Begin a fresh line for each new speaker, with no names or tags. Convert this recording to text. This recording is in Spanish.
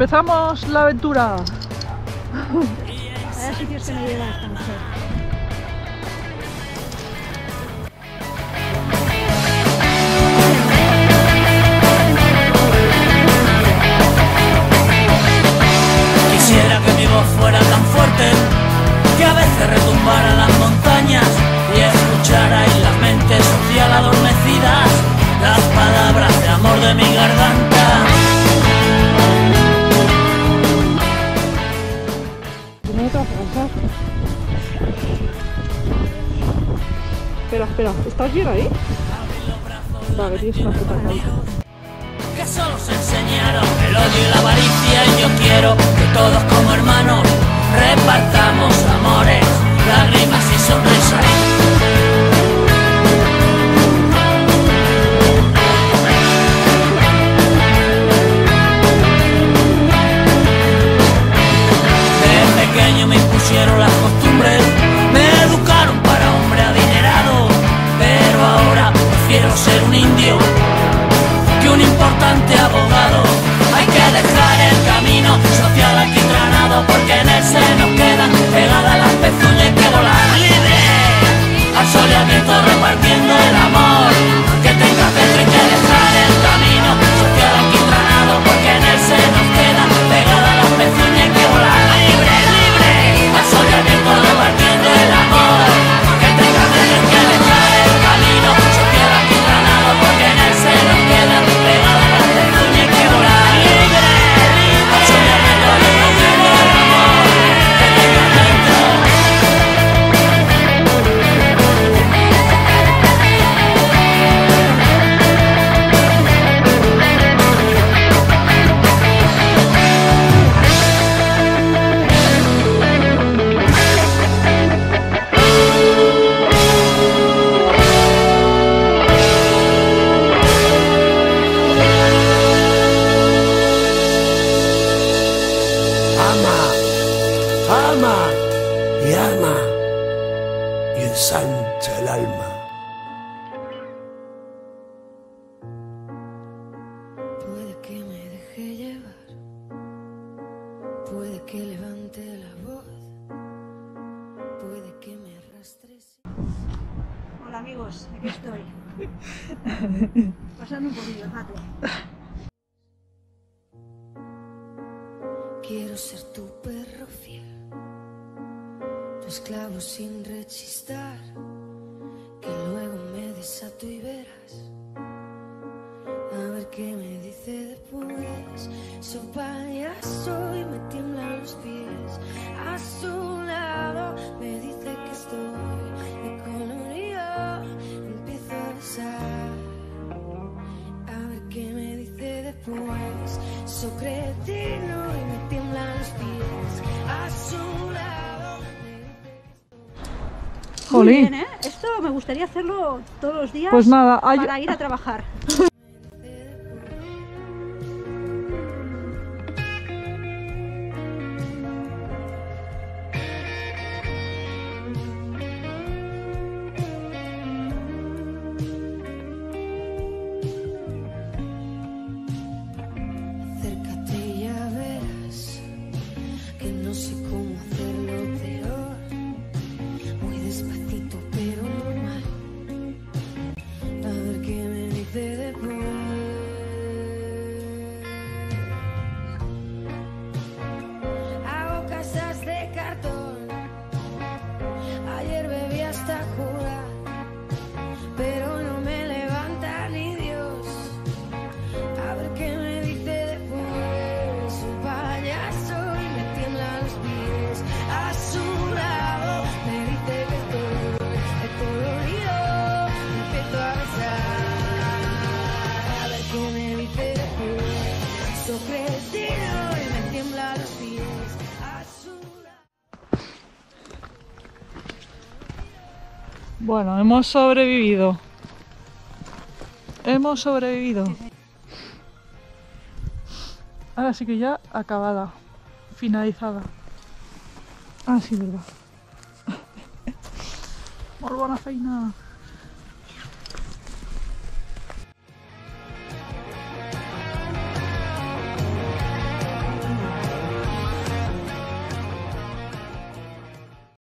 ¡Empezamos la aventura!
Vaya sitios que me lleva esta mujer.
Quisiera que mi voz fuera tan fuerte que a veces retumbara las montañas y escuchara en la mente social adormecidas las palabras de amor de mi garganta.
Espera, ¿estás bien ahí? Vale, tienes una puta caída.
Que solo se enseñaron el odio y la avaricia y yo quiero que todos como hermanos repartamos amores, lágrimas y sonrisas. De pequeño me impusieron las costumbres, me educaron para hombre adinerado, pero ahora prefiero ser un indio que un importante abogado. Hay que dejar el camino social alquitranado porque en él se nos quedan pegadas las pezuñas. Hay que volar libre al sol y al viento repartiendo el amor que tengas dentro. Hay que dejar el camino social alquitranado porque en él se nos quedan pegadas las pezuñas. Hay que volar libre al sol y al viento repartiendo el amor que tengas dentro. Hay que dejar el camino social alquitranado porque en él se nos quedan pegadas las pezuñas. Hay que volar libre al sol y al viento repartiendo el amor que tengas dentro. Ama y ama y ensancha el alma.
Puede que me deje llevar, puede que levante la voz, puede que me arrastres.
Hola amigos, aquí estoy. Pasando un poquillo el rato.
Quiero ser tu perro fiel, tu esclavo sin rechistar, que luego me desato y verás. A ver qué me dice después. Su payaso y me tiemblan los pies. A su lado me dice que estoy de colorido. Empiezo a besar. A ver qué me dice después. Su cretino y me tiemblan los pies. A su lado me dice que estoy.
Muy
Jolín.
bien, ¿eh? Esto me gustaría hacerlo todos los días
Pues nada,
para ir a trabajar.
Acércate y ya verás que no sé cómo hacerlo peor. Muy despacito pero normal. A ver qué me dice después. Hago casas de cartón. Ayer bebí hasta jurar, pero no me levanta ni Dios. A ver qué me dice después. Un payaso y me tiemblan los pies. A su lado me dice que estoy colorido. Me empiezo a besar. A ver qué me dice después. Su cretino y me tiemblan los pies. A su lado.
Bueno, hemos sobrevivido. Hemos sobrevivido. Ahora sí que ya acabada. Finalizada. Ah, sí, verdad. Molt bona feina.